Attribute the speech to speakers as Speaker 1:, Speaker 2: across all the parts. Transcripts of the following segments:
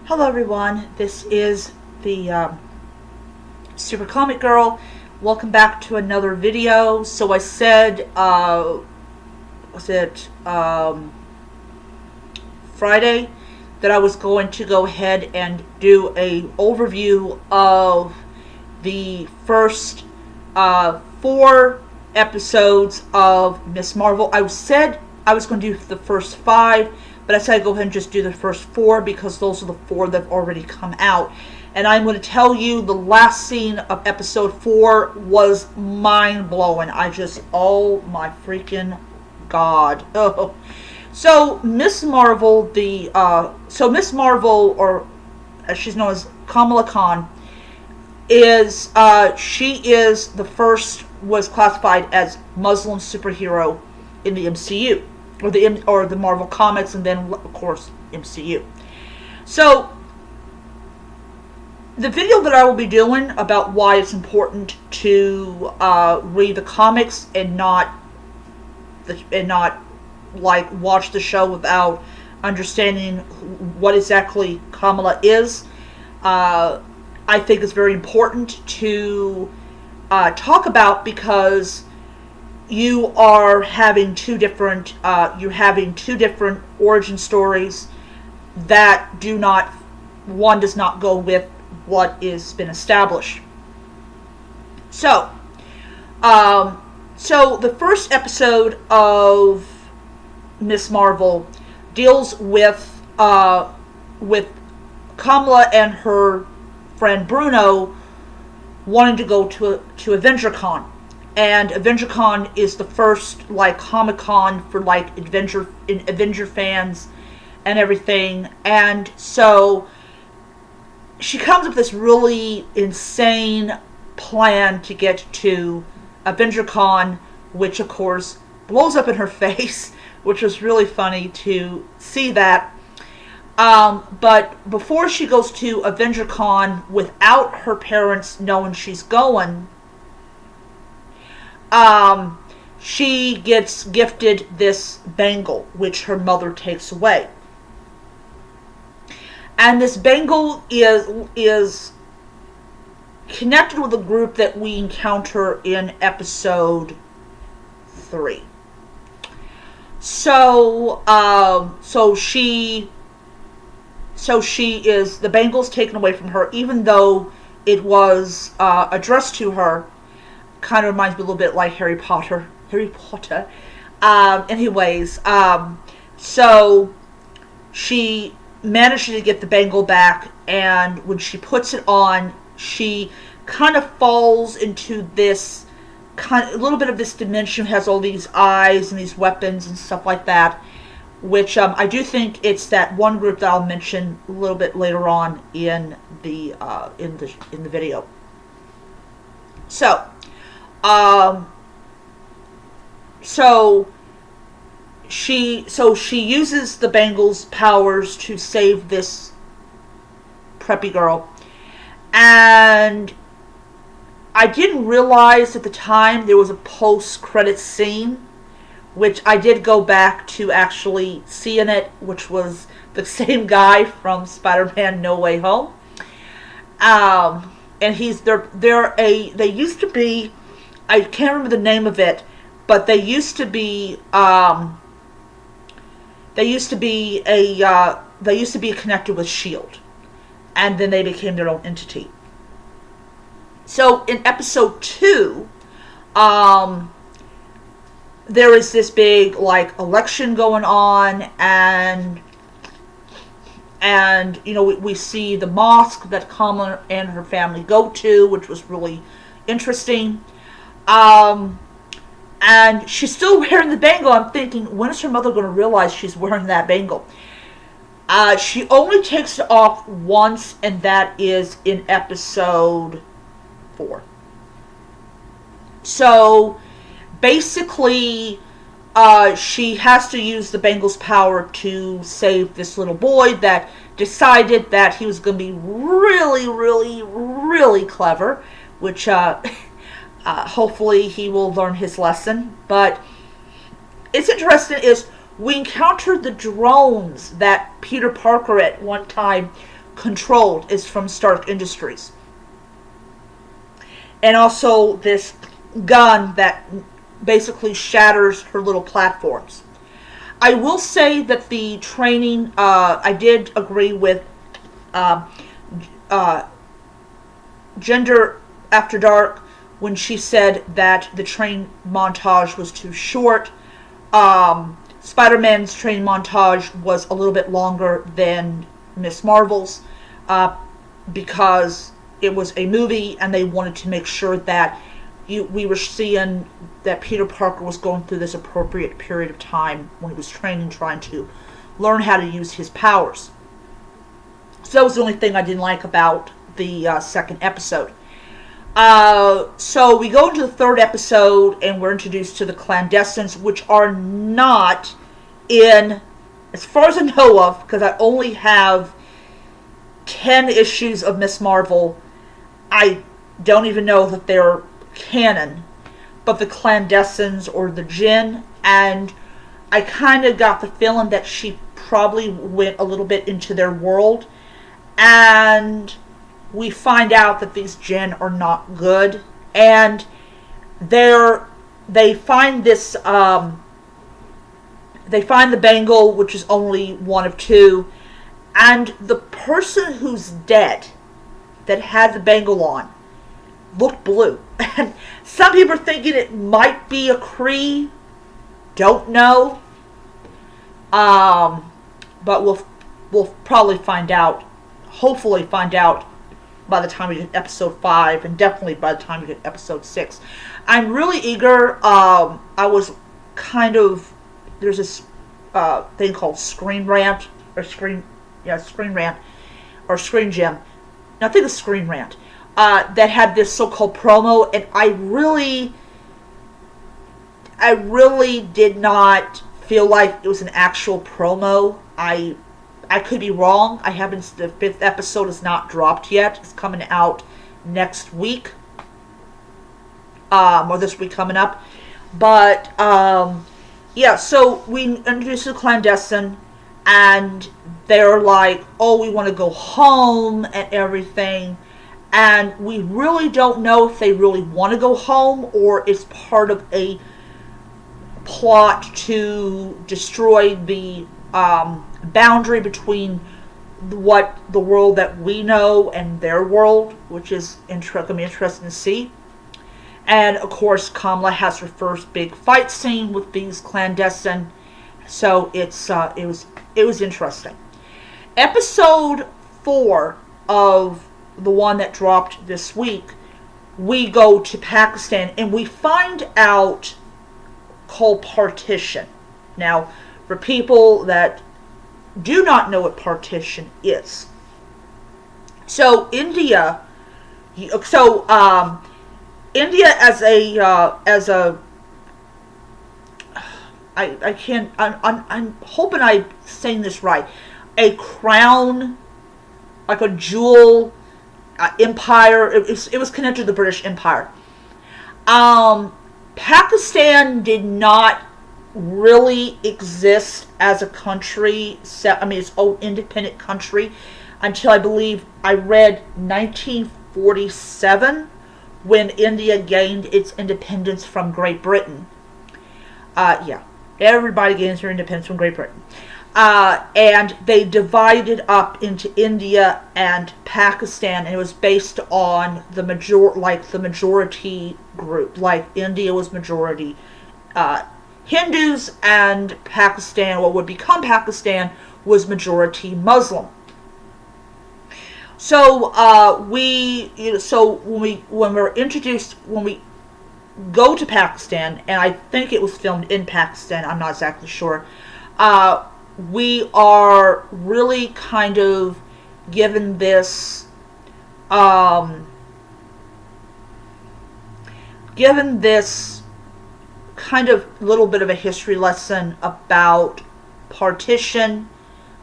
Speaker 1: Hello everyone, this is the Super Comic Girl. Welcome back to another video. So I said, was it Friday, that I was going to go ahead and do a overview of the first 4 episodes of Miss Marvel. I said I was going to do the first 5, but I said I'd go ahead and just do the first 4 because those are the 4 that have already come out. And I'm going to tell you the last scene of episode 4 was mind-blowing. Oh my freaking god. Oh. So Miss Marvel, Miss Marvel, or as she's known as Kamala Khan, was classified as Muslim superhero in the MCU, or the Marvel Comics, and then of course MCU. So the video that I will be doing about why it's important to read the comics and not like watch the show without understanding what exactly Kamala is, I think is very important to talk about, because you are having two different origin stories that one does not go with what is been established. So the first episode of Miss Marvel deals with Kamala and her friend Bruno wanting to go to AvengerCon. And AvengerCon is the first Comic-Con for Avenger fans and everything. And so she comes up with this really insane plan to get to AvengerCon, which of course blows up in her face, which was really funny to see that. But before she goes to AvengerCon, without her parents knowing she's going, she gets gifted this bangle, which her mother takes away. And this bangle is connected with a group that we encounter in episode 3. So the bangle's taken away from her, even though it was addressed to her. Kind of reminds me a little bit like Harry Potter. Anyways, so she manages to get the bangle back, and when she puts it on, she kind of falls into this a little bit of this dimension, has all these eyes and these weapons and stuff like that, which I do think it's that one group that I'll mention a little bit later on in the video. So she uses the bangle's powers to save this preppy girl, and I didn't realize at the time there was a post-credit scene, which I did go back to actually see in it, which was the same guy from Spider-Man No Way Home. And they used to be, I can't remember the name of it, but they used to be connected with S.H.I.E.L.D., and then they became their own entity. So in episode 2, there is this big election going on, and we see the mosque that Kamala and her family go to, which was really interesting. And she's still wearing the bangle. I'm thinking, when is her mother going to realize she's wearing that bangle? She only takes it off once, and that is in episode 4. So basically, she has to use the bangle's power to save this little boy that decided that he was going to be really, really, really clever, which hopefully he will learn his lesson. But it's interesting is we encountered the drones that Peter Parker at one time controlled is from Stark Industries. And also this gun that basically shatters her little platforms. I will say that the training, I did agree with Gender After Dark when she said that the train montage was too short. Spider-Man's train montage was a little bit longer than Miss Marvel's because it was a movie and they wanted to make sure that we were seeing that Peter Parker was going through this appropriate period of time when he was training, trying to learn how to use his powers. So that was the only thing I didn't like about the second episode. So we go into the third episode and we're introduced to the Clandestines, which are not in, as far as I know of, because I only have 10 issues of Miss Marvel. I don't even know that they're canon, but the Clandestines or the Djinn, and I kind of got the feeling that she probably went a little bit into their world, and we find out that these Djinn are not good, and they find this, they find the bangle, which is only one of two, and the person who's dead that had the bangle on looked blue. And some people are thinking it might be a Kree. Don't know. But we'll probably find out. Hopefully find out by the time we get episode 5, and definitely by the time we get episode 6. I'm really eager. I was kind of, there's this thing called Screen Rant or Screen Rant or Screen Gem. I think it's Screen Rant. That had this so-called promo, and I really did not feel like it was an actual promo. I could be wrong. The 5th episode is not dropped yet. It's coming out next week. Or this week coming up. But, yeah, so we introduce the Clandestine, and they're like, oh, we want to go home and everything. And we really don't know if they really want to go home or it's part of a plot to destroy the boundary between the world that we know and their world, which is going to be interesting to see. And of course, Kamala has her first big fight scene with these Clandestine, so it was interesting. Episode 4 of the one that dropped this week, we go to Pakistan and we find out called partition. Now, for people that do not know what partition is, so India as I'm hoping I'm saying this right, a crown, like a jewel empire. It was connected to the British Empire. Pakistan did not really exist as a country, its own independent country, until I believe I read 1947, when India gained its independence from Great Britain. Everybody gains their independence from Great Britain. And they divided up into India and Pakistan, and it was based on the majority group. Like India was majority Hindus, and Pakistan, what would become Pakistan, was majority Muslim. So when we go to Pakistan, and I think it was filmed in Pakistan, I'm not exactly sure, we are really kind of given this kind of little bit of a history lesson about partition.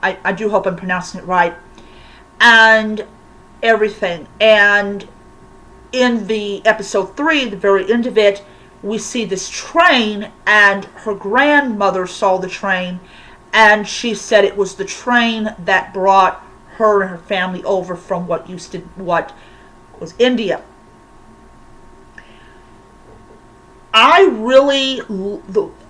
Speaker 1: I do hope I'm pronouncing it right, and everything. And in the episode 3, the very end of it, we see this train, and her grandmother saw the train, and she said it was the train that brought her and her family over from what was India.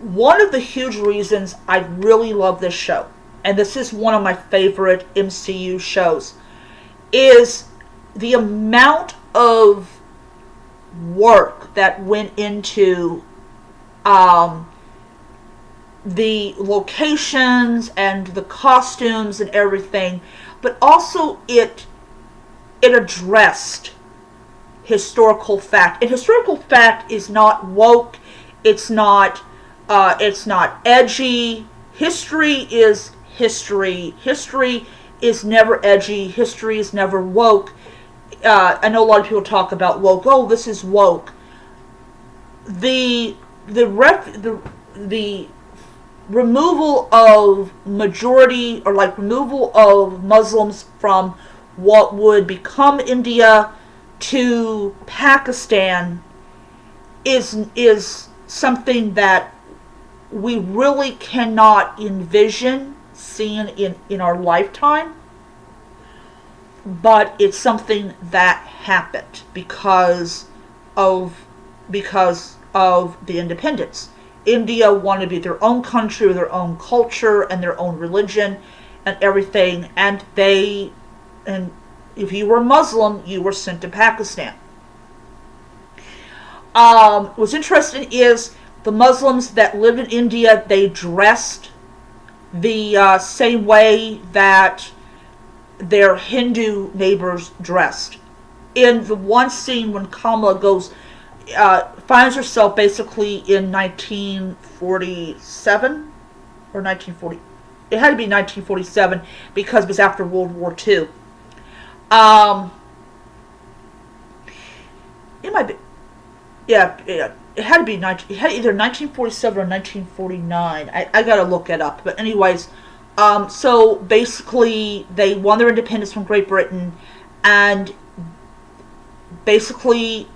Speaker 1: One of the huge reasons I really love this show, and this is one of my favorite MCU shows, is the amount of work that went into the locations and the costumes and everything, but also it addressed historical fact. And historical fact is not woke. It's not edgy. History is history. History is never edgy. History is never woke. I know a lot of people talk about woke. Oh, this is woke. The removal of majority, or like removal of Muslims from what would become India to Pakistan is something that we really cannot envision seeing in our lifetime, but it's something that happened because of the independence. India wanted to be their own country with their own culture and their own religion and everything, and if you were Muslim, you were sent to Pakistan. What's interesting is the Muslims that lived in India, they dressed the same way that their Hindu neighbors dressed. In the one scene when Kamala finds herself basically in 1947 or 1940. It had to be 1947 because it was after World War II. It might be, yeah. It had to be it had either 1947 or 1949. I gotta look it up. But anyways, so basically they won their independence from Great Britain, and basically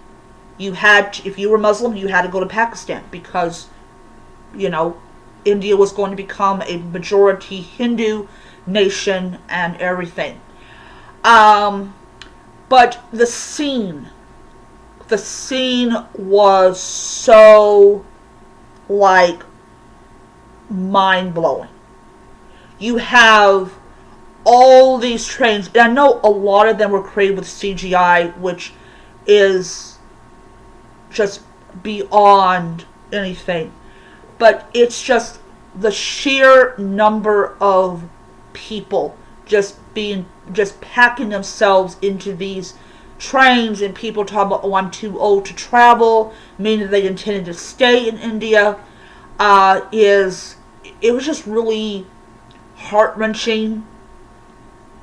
Speaker 1: if you were Muslim, you had to go to Pakistan because, India was going to become a majority Hindu nation and everything. But the scene was so, mind-blowing. You have all these trains, and I know a lot of them were created with CGI, which is just beyond anything. But it's just the sheer number of people just packing themselves into these trains, and people talk about, oh, I'm too old to travel, meaning they intended to stay in India. It was just really heart-wrenching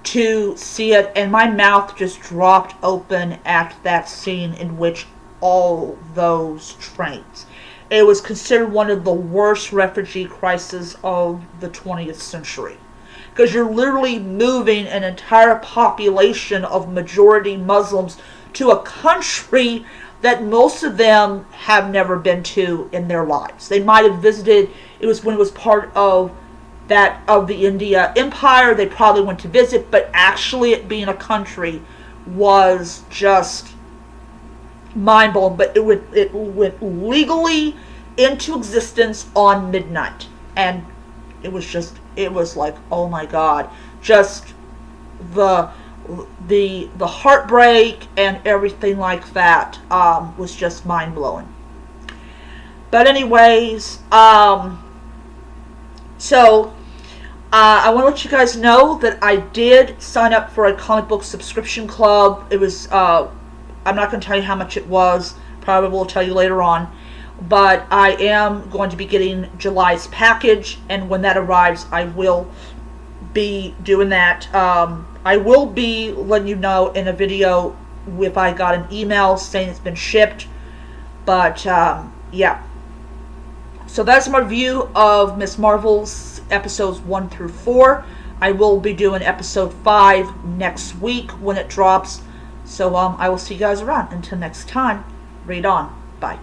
Speaker 1: to see it, and my mouth just dropped open at that scene in which all those trains. It was considered one of the worst refugee crises of the 20th century. Because you're literally moving an entire population of majority Muslims to a country that most of them have never been to in their lives. They might have visited, it was when it was part of the India Empire, they probably went to visit, but actually it being a country was just mind-blowing. But it went legally into existence on midnight, and it was like, oh my God, just the heartbreak and everything like that was just mind-blowing. But anyways, so I want to let you guys know that I did sign up for a comic book subscription club. It was, I'm not going to tell you how much it was. Probably will tell you later on. But I am going to be getting July's package, and when that arrives, I will be doing that. I will be letting you know in a video if I got an email saying it's been shipped. But, yeah. So that's my review of Ms. Marvel's episodes 1 through 4. I will be doing episode 5 next week when it drops. So I will see you guys around. Until next time, read on. Bye.